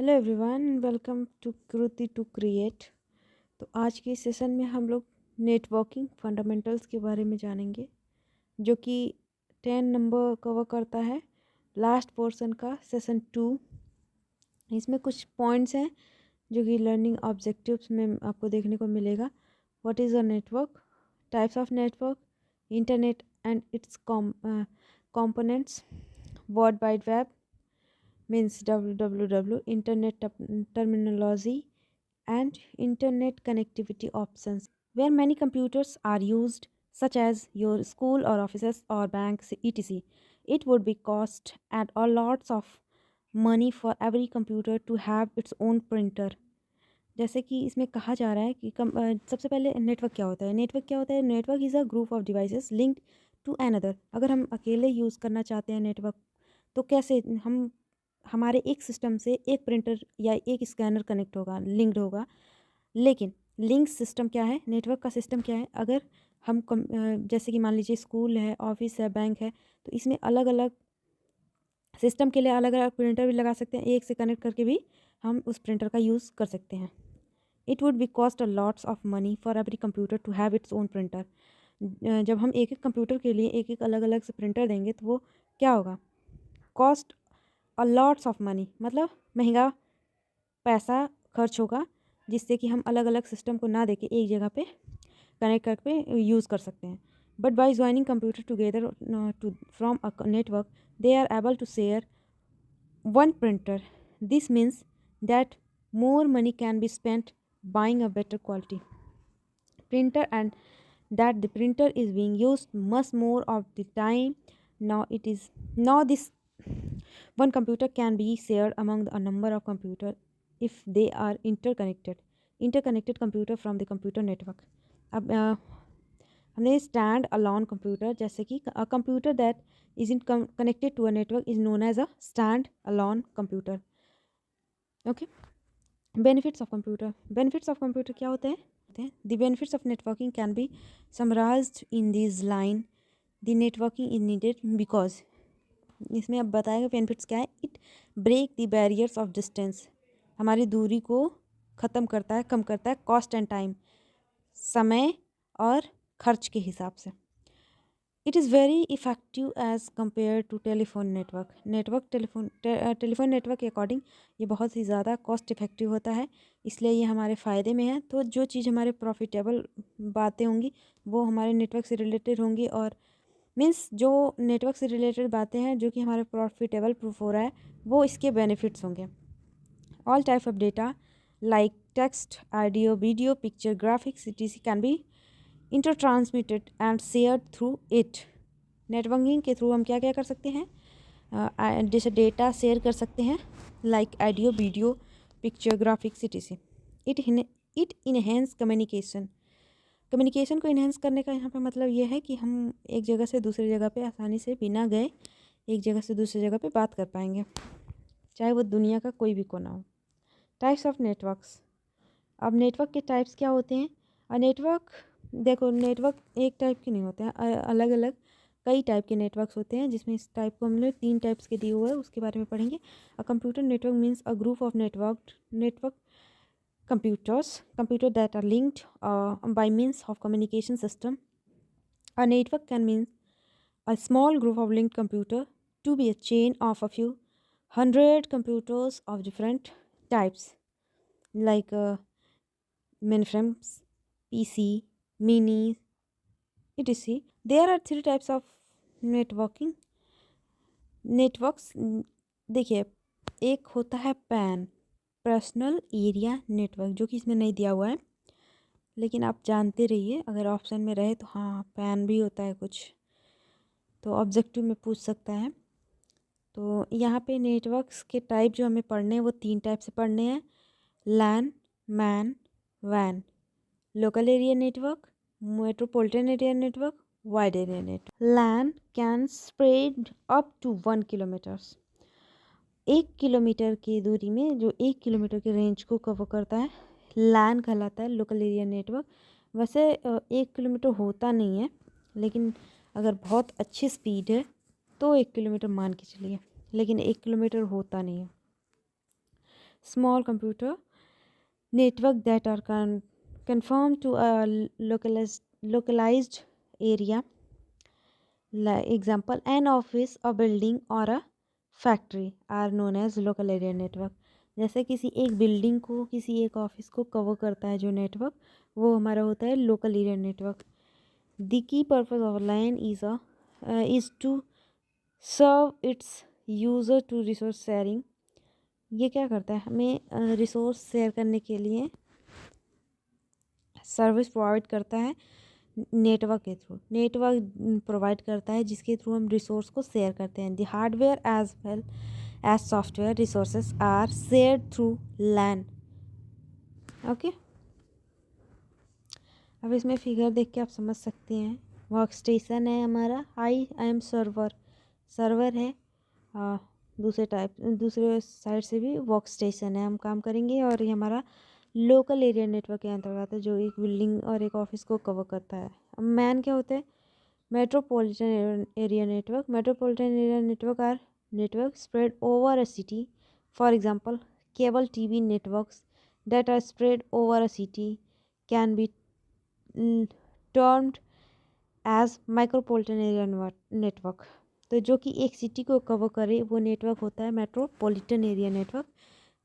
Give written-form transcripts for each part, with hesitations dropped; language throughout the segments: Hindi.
Hello everyone, welcome to Kriti to create. तो आज के सेशन में हम लोग नेटवर्किंग फंडामेंटल्स के बारे में जानेंगे, जो कि 10 नंबर कवर करता है, लास्ट पोर्शन का सेशन 2। इसमें कुछ पॉइंट्स हैं जो कि लर्निंग ऑब्जेक्टिव्स में आपको देखने को मिलेगा। What is a network, types of network, internet and it's components, world wide web means www, internet terminology and internet connectivity options, where many computers are used, such as your school or offices or banks etc. It would be cost and a lots of money for every computer to have its own printer. जैसे कि इसमें कहा जा रहा है कि सबसे पहले नेटवर्क क्या होता है। Network is a group of devices linked to another. अगर हम अकेले यूज़ करना चाहते हैं नेटवर्क, तो कैसे हम हमारे एक सिस्टम से एक प्रिंटर या एक स्कैनर कनेक्ट होगा, लिंक्ड होगा। लेकिन लिंक सिस्टम क्या है, नेटवर्क का सिस्टम क्या है, अगर हम जैसे कि मान लीजिए स्कूल है, ऑफिस है, बैंक है, तो इसमें अलग अलग सिस्टम के लिए अलग अलग प्रिंटर भी लगा सकते हैं। एक से कनेक्ट करके भी हम उस प्रिंटर का यूज़ कर सकते हैं। It would be cost a lots of money for every computer to have its own printer. जब हम एक एक कंप्यूटर के लिए एक एक अलग अलग से प्रिंटर देंगे तो वो क्या होगा, cost a lots of money, मतलब महंगा पैसा खर्च होगा, जिससे कि हम अलग अलग सिस्टम को ना देके एक जगह पे कनेक्ट करके यूज़ कर सकते हैं। But by joining computer together to from a network, they are able to share one printer. This means that more money can be spent buying a better quality printer, and that the printer is being used much more of the time. Now this one computer can be shared among a number of computers if they are interconnected computer from the computer network. अब हमने स्टैंड अलोन कंप्यूटर, जैसे कि a computer that isn't connected to a network is known as a stand alone computer. Okay. Benefits of computer क्या होते हैं? The benefits of networking can be summarized in this line. The networking is needed because, इसमें अब बताएगा बेनिफिट्स क्या है। It break the barriers of distance, हमारी दूरी को ख़त्म करता है, कम करता है। कॉस्ट एंड टाइम, समय और खर्च के हिसाब से। It is very effective as compare to telephone network. Telephone network के अकॉर्डिंग ये बहुत ही ज़्यादा कॉस्ट इफ़ेक्टिव होता है, इसलिए ये हमारे फ़ायदे में है। तो जो चीज़ हमारे प्रॉफिटेबल बातें होंगी वो हमारे नेटवर्क से रिलेटेड होंगी, और मीन्स जो नेटवर्क से रिलेटेड बातें हैं जो कि हमारे प्रॉफिटेबल प्रूफ हो रहा है, वो इसके बेनिफिट्स होंगे। All type of data like text, audio, video, picture, graphics etc can be inter-transmitted and shared through it. Networking के थ्रू हम क्या क्या कर सकते हैं, जैसे डेटा शेयर कर सकते हैं, like audio, video, picture, graphics etc। It enhance communication को इन्हेंस करने का यहाँ पे मतलब ये है कि हम एक जगह से दूसरी जगह पे आसानी से बिना गए एक जगह से दूसरी जगह पे बात कर पाएंगे, चाहे वो दुनिया का कोई भी कोना हो। Types of networks. अब नेटवर्क के टाइप्स क्या होते हैं। नेटवर्क, देखो नेटवर्क एक टाइप के नहीं होते हैं, अलग अलग कई टाइप के नेटवर्क्स होते हैं, जिसमें इस टाइप को हमने 3 टाइप्स के दिए हुए हैं, उसके बारे में पढ़ेंगे। A computer network means a group of network computer that are linked by means of communication system. A network can mean a small group of linked computer to be a chain of a few hundred computers of different types, like mainframes, PC, mini etc. There are 3 types of networks। देखिए, एक होता है पैन, पर्सनल एरिया नेटवर्क, जो कि इसमें नहीं दिया हुआ है, लेकिन आप जानते रहिए, अगर ऑप्शन में रहे तो हाँ पैन भी होता है कुछ, तो ऑब्जेक्टिव में पूछ सकता है। तो यहाँ पे नेटवर्क्स के टाइप जो हमें पढ़ने हैं वो 3 टाइप से पढ़ने हैं, लैन, मैन, वैन। Local area network, metropolitan area network, wide area network. LAN can spread up to 1 kilometres, 1 kilometre की दूरी में, जो 1 किलोमीटर के रेंज को कवर करता है, लैन कहलाता है, लोकल एरिया नेटवर्क। वैसे 1 किलोमीटर होता नहीं है, लेकिन अगर बहुत अच्छी स्पीड है तो 1 किलोमीटर मान के चलिए, लेकिन 1 किलोमीटर होता नहीं है। small computer network that are conformed to a localized area. Like example, an office, a building or a factory are known as local area network. जैसे किसी एक बिल्डिंग को, किसी एक ऑफिस को कवर करता है जो नेटवर्क, वो हमारा होता है local area network. The key purpose of line is to serve its user to resource sharing. ये क्या करता है, हमें रिसोर्स शेयर करने के लिए सर्विस प्रोवाइड करता है नेटवर्क के थ्रू. नेटवर्क प्रोवाइड करता है जिसके थ्रू हम रिसोर्स को शेयर करते हैं. The hardware as well as software resources are shared through LAN. Okay, अब इसमें फिगर देख के आप समझ सकते हैं. वर्क स्टेशन है हमारा, आई एम सर्वर, सर्वर है. दूसरे साइड से भी वर्क स्टेशन है, हम काम करेंगे. और ये हमारा लोकल एरिया नेटवर्क के अंतर्गत है जो एक बिल्डिंग और एक ऑफिस को कवर करता है. अब मैन क्या होते हैं, metropolitan area network. Metropolitan area network are network spread over a city. For example, cable TV networks that are spread over a city can be termed as micropolitan area network. तो जो कि एक सिटी को कवर करे वो नेटवर्क होता है metropolitan area network.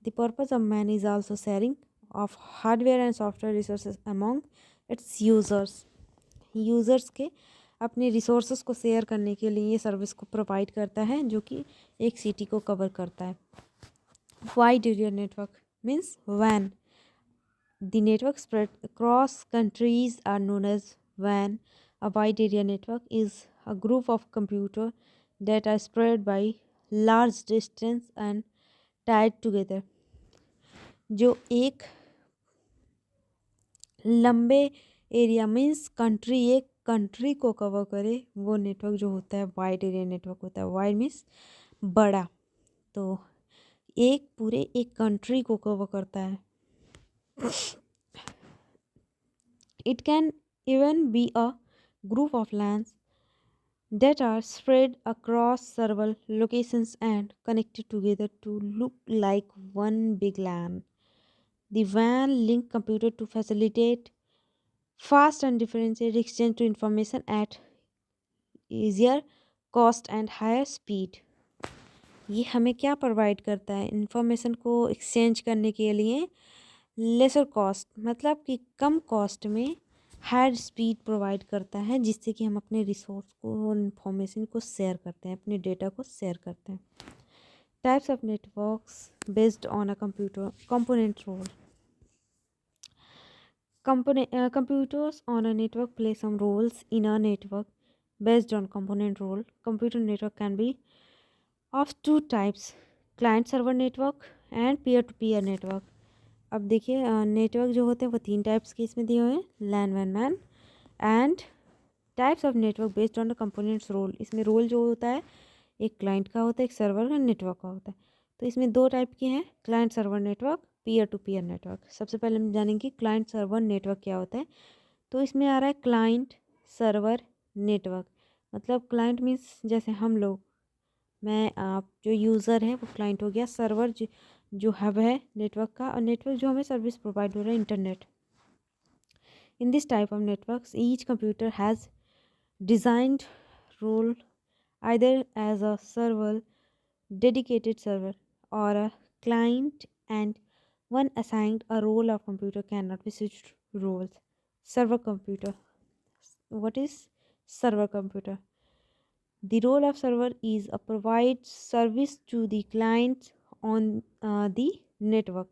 The purpose of man is also sharing of hardware and software resources among it's users. Users के अपने रिसोर्सेज को शेयर करने के लिए ये सर्विस को प्रोवाइड करता है जो कि एक सिटी को कवर करता है. Wide area network means WAN. The network spread across countries are known as WAN. A wide area network is a group of computers that are spread by large distance and tied together. जो एक लंबे एरिया मीन्स कंट्री, एक कंट्री को कवर करे वो नेटवर्क जो होता है वाइड एरिया नेटवर्क होता है. वाइड मीन्स बड़ा, तो एक पूरे एक कंट्री को कवर करता है. It can even be a group of lands that are spread across several locations and connected together to look like one big LAN. The WAN link computer to facilitate fast and differentiated exchange to information at easier cost and higher speed. ये हमें क्या प्रोवाइड करता है, इंफॉर्मेशन को एक्सचेंज करने के लिए लेसर कॉस्ट, मतलब कि कम कॉस्ट में हाई स्पीड प्रोवाइड करता है जिससे कि हम अपने रिसोर्स को, इंफॉर्मेशन को शेयर करते हैं, अपने डेटा को शेयर करते हैं. Types of networks based on a computer component role. Computers on a network play some roles in a network based on component role. Computer network can be of two types, client server network and peer to peer network. अब देखिए नेटवर्क जो होते हैं वो 3 टाइप्स के इसमें दिए हुए हैं, लैन, वैन, MAN. And types of network based on the components role. इसमें रोल जो होता है एक क्लाइंट का होता है, एक सर्वर का, नेटवर्क का होता है. तो इसमें 2 टाइप के हैं, client server network, peer to peer network. सबसे पहले हम जानेंगे क्लाइंट सर्वर नेटवर्क क्या होता है. तो इसमें आ रहा है क्लाइंट सर्वर नेटवर्क. मतलब क्लाइंट मीन्स जैसे हम लोग, मैं, आप, जो यूज़र है वो क्लाइंट हो गया. सर्वर जो हब है नेटवर्क का, और नेटवर्क जो हमें सर्विस प्रोवाइड हो रहा है, internet. In this type of networks each computer has designed role either as a server, dedicated server, or a client, and one assigned a role of computer cannot be switched roles. Server computer. What is server computer? The role of server is a provide service to the clients on the network.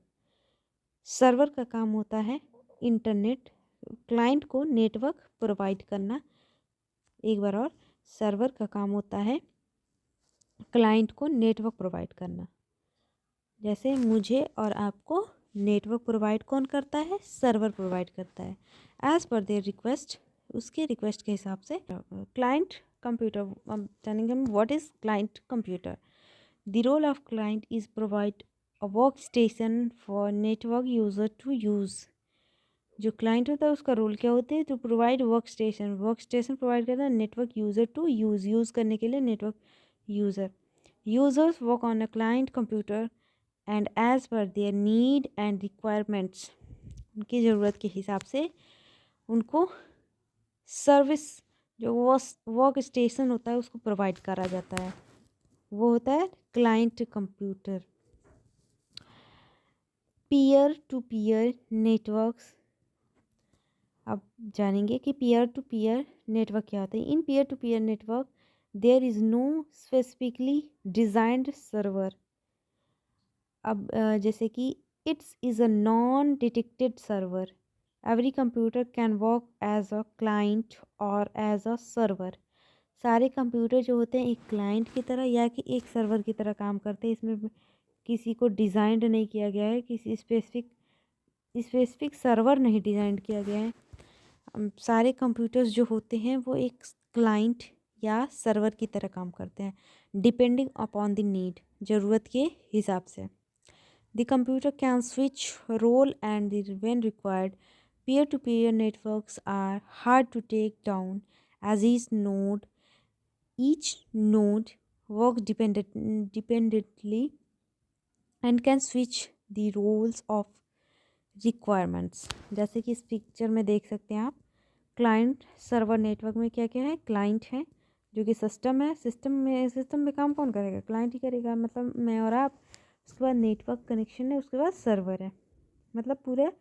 Server का काम होता है इंटरनेट, क्लाइंट को नेटवर्क प्रोवाइड करना. एक बार और, सर्वर का काम होता है क्लाइंट को नेटवर्क प्रोवाइड करना. जैसे मुझे और आपको नेटवर्क प्रोवाइड कौन करता है, सर्वर प्रोवाइड करता है. एज पर देयर रिक्वेस्ट, उसके रिक्वेस्ट के हिसाब से. क्लाइंट कंप्यूटर, जानेंगे हम what is client computer. The role of client is provide a work station for network user to use. जो क्लाइंट होता है उसका रोल क्या होता है, to provide work station. Work station provide करता है नेटवर्क यूज़र टू यूज़ करने के लिए network user. Users work on a client computer and as per their need and requirements, उनकी ज़रूरत के हिसाब से उनको सर्विस जो वर्क स्टेशन होता है उसको प्रोवाइड करा जाता है, वो होता है client computer. Peer to peer networks, अब जानेंगे कि पीयर टू पीयर नेटवर्क क्या होता है। In peer to peer network there is no specifically designed server. अब जैसे कि it's is a non detected server, every computer can work as a client और एज अ सर्वर। सारे कंप्यूटर जो होते हैं एक क्लाइंट की तरह या कि एक सर्वर की तरह काम करते हैं। इसमें किसी को डिज़ाइंड नहीं किया गया है, किसी स्पेसिफिक सर्वर नहीं डिज़ाइन किया गया है। सारे कंप्यूटर्स जो होते हैं वो एक क्लाइंट या सर्वर की तरह काम करते हैं, डिपेंडिंग अपॉन द नीड, ज़रूरत के हिसाब से। The computer can switch role and when required. Peer to peer networks are hard to take down as each node works dependently and can switch the roles of requirements। जैसे कि इस पिक्चर में देख सकते हैं आप, क्लाइंट सर्वर नेटवर्क में क्या क्या है, क्लाइंट है जो कि सिस्टम है, सिस्टम में काम कौन करेगा, क्लाइंट ही करेगा, मतलब मैं और आप। उसके बाद नेटवर्क कनेक्शन है, उसके बाद सर्वर है, मतलब पूरे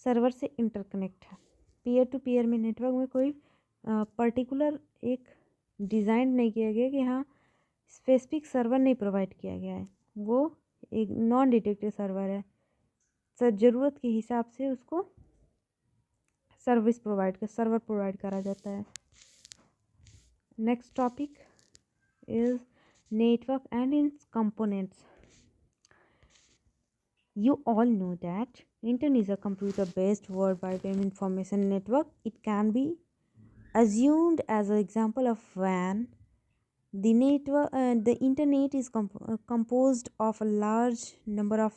सर्वर से इंटरकनेक्ट है। पीयर टू पीयर में नेटवर्क में कोई पर्टिकुलर एक डिज़ाइन नहीं किया गया कि हाँ स्पेसिफिक सर्वर नहीं प्रोवाइड किया गया है, वो एक नॉन डिटेक्टेड सर्वर है, सर ज़रूरत के हिसाब से उसको सर्वर प्रोवाइड करा जाता है। Next topic is network and it's components. You all know that Internet is a computer-based World Wide Web information network. It can be assumed as an example of WAN. The Internet is composed of a large number of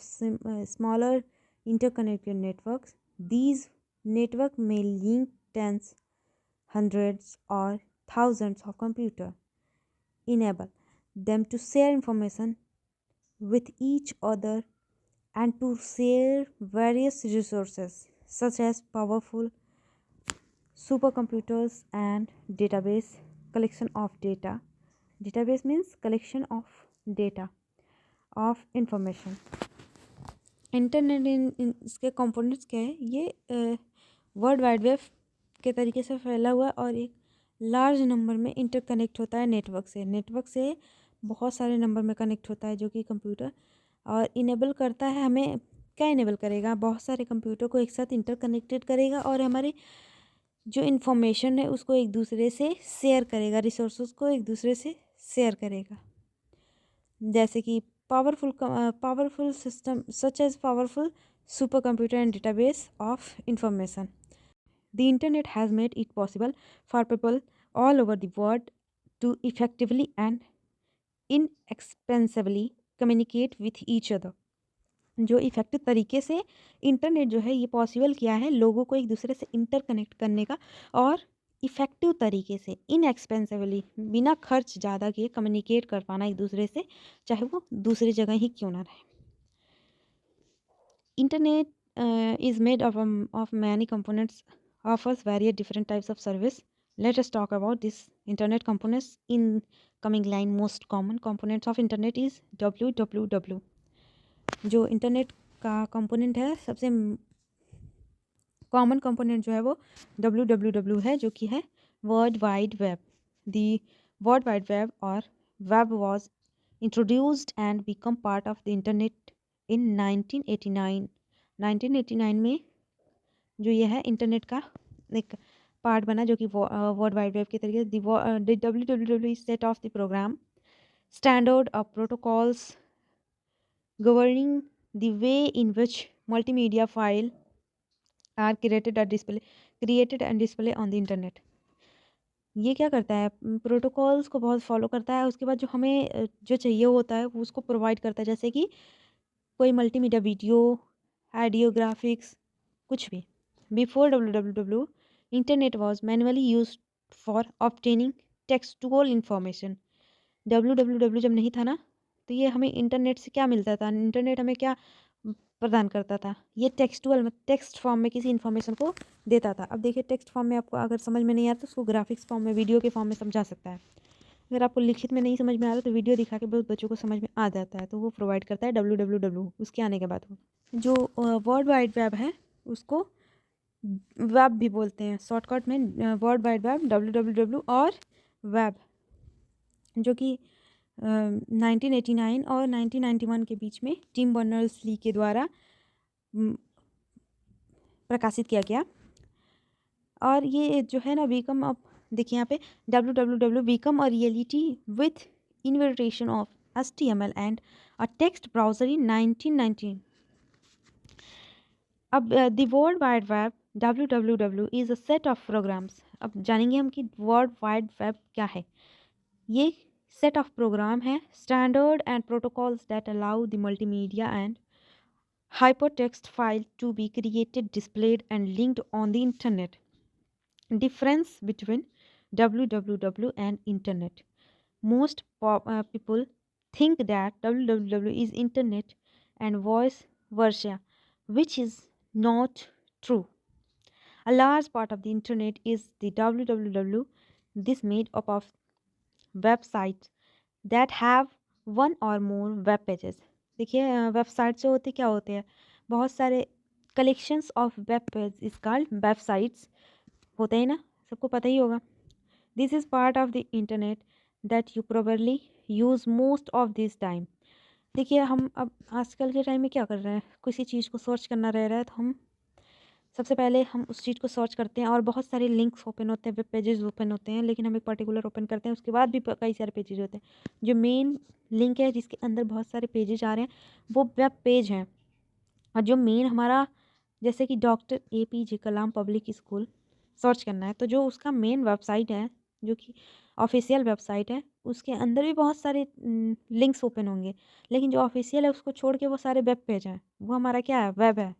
smaller interconnected networks. These networks may link tens, hundreds, or thousands of computers, enable them to share information with each other and to share various resources such as powerful supercomputers and database collection of data. Database means collection of data of information. Internet in इसके कंपोनेंट्स क्या है, ये वर्ल्ड वाइड वेब के तरीके से फैला हुआ है और एक लार्ज नंबर में इंटरकनेक्ट होता है नेटवर्क से बहुत सारे नंबर में कनेक्ट होता है जो कि कंप्यूटर, और इनेबल करता है हमें, क्या इनेबल करेगा, बहुत सारे कंप्यूटर को एक साथ इंटरकनेक्टेड करेगा और हमारे जो इन्फॉर्मेशन है उसको एक दूसरे से शेयर करेगा, रिसोर्सेज को एक दूसरे से शेयर करेगा। जैसे कि powerful system such as powerful super computer and database of information. The internet has made it possible for people all over the world to effectively and inexpensively communicate with each other. जो इफ़ेक्टिव तरीके से इंटरनेट जो है ये पॉसिबल किया है लोगों को एक दूसरे से इंटरकनेक्ट करने का, और इफ़ेक्टिव तरीके से इनएक्सपेंसिवली बिना खर्च ज़्यादा किए कम्युनिकेट कर पाना एक दूसरे से, चाहे वो दूसरी जगह ही क्यों ना रहे। Internet is made of many components offers various different types of service. Let us talk about this internet components in coming line. Most common components of internet is www। जो इंटरनेट का कंपोनेंट है सबसे कॉमन कंपोनेंट जो है वो www है, जो कि है world wide web. The world wide web और web was introduced and become part of the internet in 1989। 1989 में जो ये है इंटरनेट का एक पार्ट बना जो कि वर्ल्ड वाइड वेब के तरीके से। www set of the program standard of protocols governing the way in which multimedia file are created and display on the internet। ये क्या करता है, प्रोटोकॉल्स को बहुत फॉलो करता है, उसके बाद जो हमें जो चाहिए होता है वो उसको प्रोवाइड करता है, जैसे कि कोई मल्टीमीडिया वीडियो, ऑडियो, ग्राफिक्स, कुछ भी। Before www internet was manually use for obtaining textual information. www जब नहीं था ना तो ये हमें इंटरनेट से क्या मिलता था, इंटरनेट हमें क्या प्रदान करता था, ये टेक्सटुअल में टेक्स्ट फॉर्म में किसी इन्फॉर्मेशन को देता था। अब देखिए टेक्स्ट फॉर्म में आपको अगर समझ में नहीं आता तो उसको ग्राफिक्स फॉर्म में, वीडियो के फॉर्म में समझा सकता है। अगर आपको लिखित में नहीं समझ में आ रहा तो वीडियो दिखा के बहुत बच्चों को समझ में आ जाता है, तो वो प्रोवाइड करता है www। उसके आने के बाद जो वर्ल्ड वाइड वेब है उसको वेब भी बोलते हैं, शॉर्टकट में वर्ल्ड वाइड वेब www और वेब, जो कि 1989 और 1991 के बीच में टिम बर्नर्स-ली के द्वारा प्रकाशित किया गया। और ये जो है ना बीकम, अब देखिए यहाँ पे www become a reality with invitation of HTML and a text browser in 1919। अब the world wide web www is a set of programs. अब जानेंगे हम कि वर्ल्ड वाइड वेब क्या है। ये सेट ऑफ प्रोग्राम है, standard and protocols that allow the multimedia and hypertext file to be created, displayed and linked on the internet. Difference between www and internet. Most people think that www is internet and vice versa, which is not true. A large part of the internet is the www. This made up of websites that have one or more web pages. देखिए वेबसाइट जो होते क्या होते हैं, बहुत सारे collections of web page is called websites होते हैं ना, सबको पता ही होगा। This is part of the internet that you probably use most of this time. देखिए हम अब आजकल के टाइम में क्या कर रहे हैं, किसी चीज़ को सर्च करना रह रहा है तो हम सबसे पहले हम उस चीज़ को सर्च करते हैं और बहुत सारे लिंक्स ओपन होते हैं, वेब पेजेस ओपन होते हैं, लेकिन हम एक पर्टिकुलर ओपन करते हैं, उसके बाद भी कई सारे पेजेस होते हैं। जो मेन लिंक है जिसके अंदर बहुत सारे पेजेस आ रहे हैं वो वेब पेज हैं। और जो मेन हमारा, जैसे कि डॉक्टर APJ कलाम पब्लिक स्कूल सर्च करना है तो जो उसका मेन वेबसाइट है, जो कि ऑफिशियल वेबसाइट है, उसके अंदर भी बहुत सारे लिंक्स ओपन होंगे, लेकिन जो ऑफिशियल है उसको छोड़ के वो सारे वेब पेज हैं, वो हमारा क्या है, वेब है,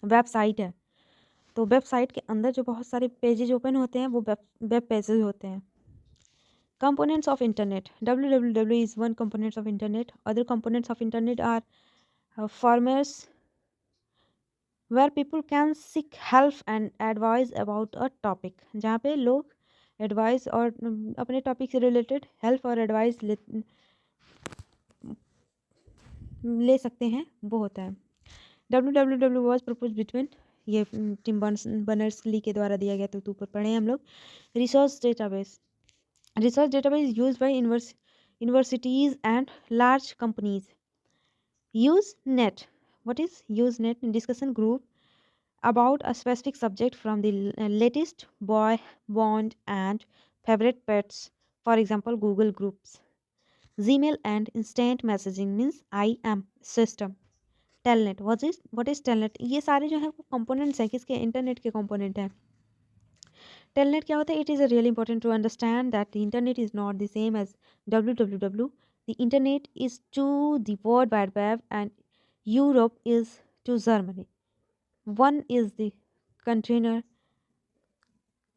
वेबसाइट है। तो वेबसाइट के अंदर जो बहुत सारे पेजेज ओपन होते हैं वो वेब पेजेज होते हैं। Components of internet, www is one component of internet. Other components of internet are formats where people can seek help and advice about a topic, जहाँ पे लोग एडवाइस और अपने टॉपिक से रिलेटेड हेल्प और एडवाइस ले सकते हैं, वो होता है। www वॉज प्रपोज बिटवीन, ये टिम बर्नर्स-ली के द्वारा दिया गया, तो ऊपर पढ़े हम लोग। Resource database use by universities and large companies. Usenet, what is Usenet? Discussion group about a specific subject from the latest boy bond and favorite pets, for example Google groups. Gmail and instant messaging means IM system. Telnet, what is Telnet? ये सारे जो है वो कंपोनेंट्स हैं, किसके, इंटरनेट के कंपोनेंट हैं। टेलनेट क्या होता है? It is a really important to understand that the internet is not the same as www. The internet is to the world wide web and Europe is to Germany. One is the container,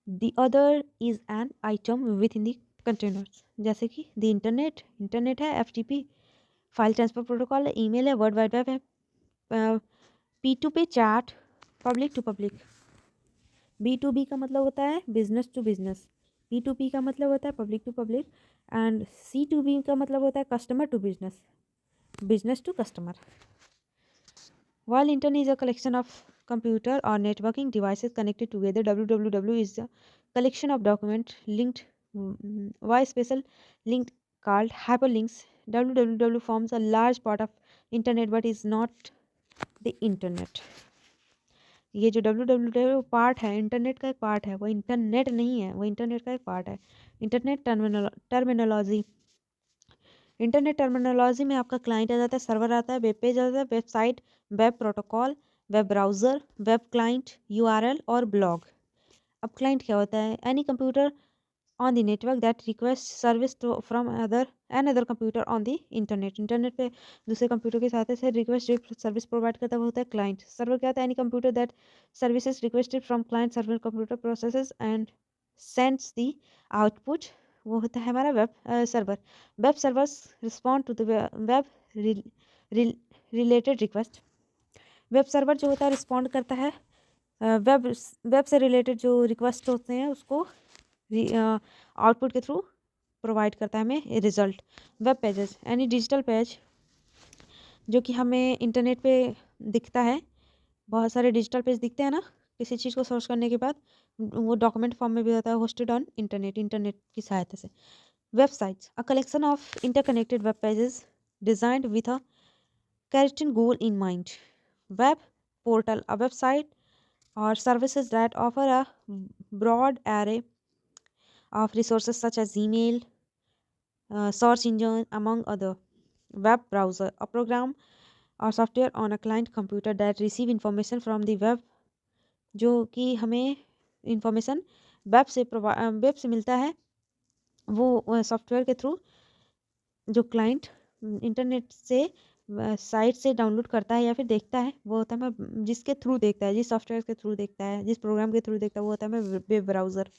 the other is an item within the containers. जैसे कि the इंटरनेट है, FTP फाइल ट्रांसफर प्रोटोकॉल है, ईमेल है, वर्ल्ड वाइड वेब है, P2P chat, public to public. B2B का मतलब होता है बिजनेस टू बिजनेस, P2P का मतलब होता है public to public, and C2B का मतलब होता है customer to business, business to customer. While internet is a collection of computer or networking devices connected together, www is a collection of documents linked via special link called hyperlinks. www forms a large part of internet but is not the internet. ये जो www पार्ट है, इंटरनेट का एक पार्ट है, वो इंटरनेट नहीं है, वो इंटरनेट का एक पार्ट है। इंटरनेट टर्मिनोलॉजी, इंटरनेट टर्मिनोलॉजी में आपका क्लाइंट आ जाता है, सर्वर आता है, वेब पेज आ जाता है, website, web protocol, web browser, web client, URL और ब्लॉग। अब क्लाइंट क्या होता है? Any computer on the network that request service from another computer on the internet. Internet पे दूसरे कंप्यूटर के साथ से रिक्वेस्ट सर्विस प्रोवाइड करता है, वो होता है क्लाइंट। सर्वर क्या होता है? Any computer that services requested from client server computer processes and sends the output वो होता है हमारा web server. Web servers respond to the web related request. Web server जो होता है रिस्पॉन्ड करता है वेब वेब से रिलेटेड जो रिक्वेस्ट होते हैं उसको आउटपुट के थ्रू प्रोवाइड करता है हमें result. Web pages, any digital page जो कि हमें इंटरनेट पे दिखता है, बहुत सारे डिजिटल पेज दिखते हैं ना किसी चीज़ को सर्च करने के बाद, वो डॉक्यूमेंट फॉर्म में भी होता है, होस्टेड ऑन इंटरनेट की सहायता से। Websites, a collection of interconnected web pages designed with a certain goal in mind. Web portal, a website or services that offer a broad array of resources such as email, search engine, among other. Web browser, a program or software on a client computer that receive information from the web, जो कि हमें इंफॉर्मेशन वेब से मिलता है, वो सॉफ्टवेयर के थ्रू जो क्लाइंट इंटरनेट से साइट से डाउनलोड करता है या फिर देखता है, वो होता है मैं जिसके थ्रू देखता है, जिस सॉफ्टवेयर के थ्रू देखता है, जिस प्रोग्राम के थ्रू देखता है, वो होता है मैं वेब ब्राउज़र,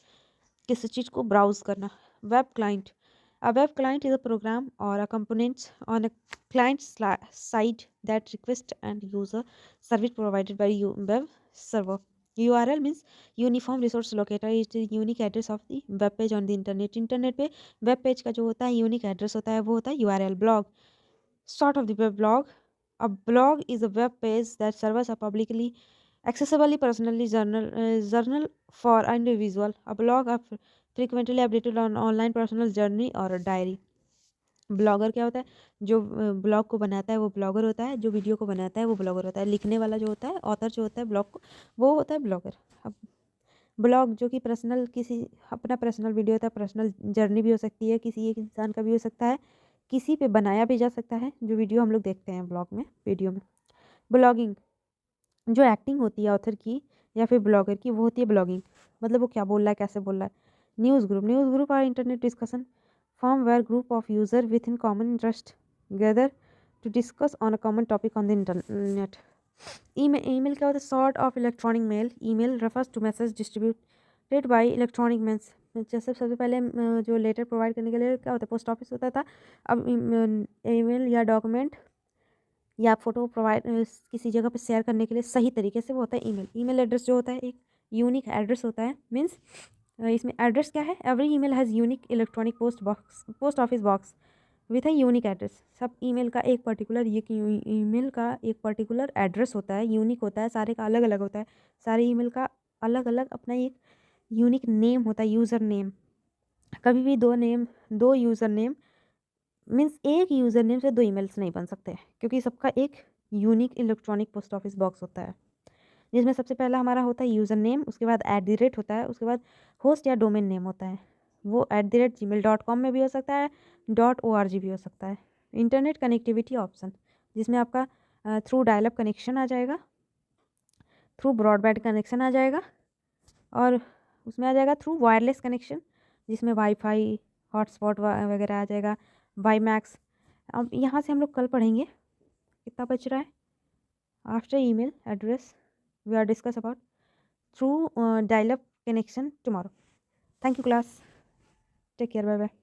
किसी चीज़ को ब्राउज करना। Web client, a web client is a program और a components on a client site that request and use a service provided by web server. URL means uniform resource locator, it is unique address of the web page on the internet. Internet पे वेब पेज का जो होता है यूनिक एड्रेस होता है, वो होता है URL। Blog, sort of the web blog. A blog is a web page that serves a publicly accessibly personally journal for an individual. A blog are frequently updated on online personal journey or a diary. Blogger क्या होता है? जो ब्लॉग को बनाता है वो ब्लॉगर होता है, जो वीडियो को बनाता है वो ब्लॉगर होता है, लिखने वाला जो होता है ऑथर जो होता है ब्लॉग को, वो होता है ब्लॉगर। अब ब्लॉग जो कि पर्सनल किसी अपना पर्सनल वीडियो होता है, पर्सनल जर्नी भी हो सकती है, किसी एक इंसान का भी हो सकता है, किसी पे बनाया भी जा सकता है, जो वीडियो हम लोग देखते हैं ब्लॉग में, वीडियो में। ब्लॉगिंग, जो एक्टिंग होती है ऑथर की या फिर ब्लॉगर की, वो होती है ब्लॉगिंग। मतलब वो क्या बोल रहा है, कैसे बोल रहा है। News group are internet discussion forum where group of user with in common interest gather to discuss on a common topic on the internet. Email क्या होता है? Sort of electronic mail. Email refers to message distributed by electronic mails. जैसे सबसे पहले जो लेटर प्रोवाइड करने के लिए क्या होता है, पोस्ट ऑफिस होता था। अब ईमेल या डॉक्यूमेंट या फोटो प्रोवाइड किसी जगह पे शेयर करने के लिए सही तरीके से वो होता है ईमेल। ईमेल एड्रेस जो होता है एक यूनिक एड्रेस होता है। मीन्स इसमें एड्रेस क्या है? Every email has unique electronic post office box with a unique address. सब ईमेल का एक पर्टिकुलर ईमेल का एक पर्टिकुलर एड्रेस होता है, यूनिक होता है, सारे का अलग अलग होता है। सारे ईमेल का अलग अलग अपना एक यूनिक नेम होता है, यूज़र नेम। कभी भी दो यूज़र नेम मीन्स एक यूज़र नेम से दो ईमेल्स नहीं बन सकते, क्योंकि सबका एक unique electronic post office box होता है, जिसमें सबसे पहला हमारा होता है यूज़र नेम, उसके बाद @ होता है, उसके बाद होस्ट या डोमेन नेम होता है। वो @gmail.com में भी हो सकता है, .org भी हो सकता है। इंटरनेट कनेक्टिविटी ऑप्शन, जिसमें आपका थ्रू डायलअप कनेक्शन आ जाएगा, थ्रू ब्रॉडबैंड कनेक्शन आ जाएगा, और उसमें आ जाएगा थ्रू वायरलेस कनेक्शन, जिसमें वाईफाई हॉटस्पॉट वगैरह आ जाएगा, वाईमैक्स। अब यहाँ से हम लोग कल पढ़ेंगे कितना बच रहा है। After email address we are discuss about through dial-up connection tomorrow. Thank you class. Take care. Bye bye.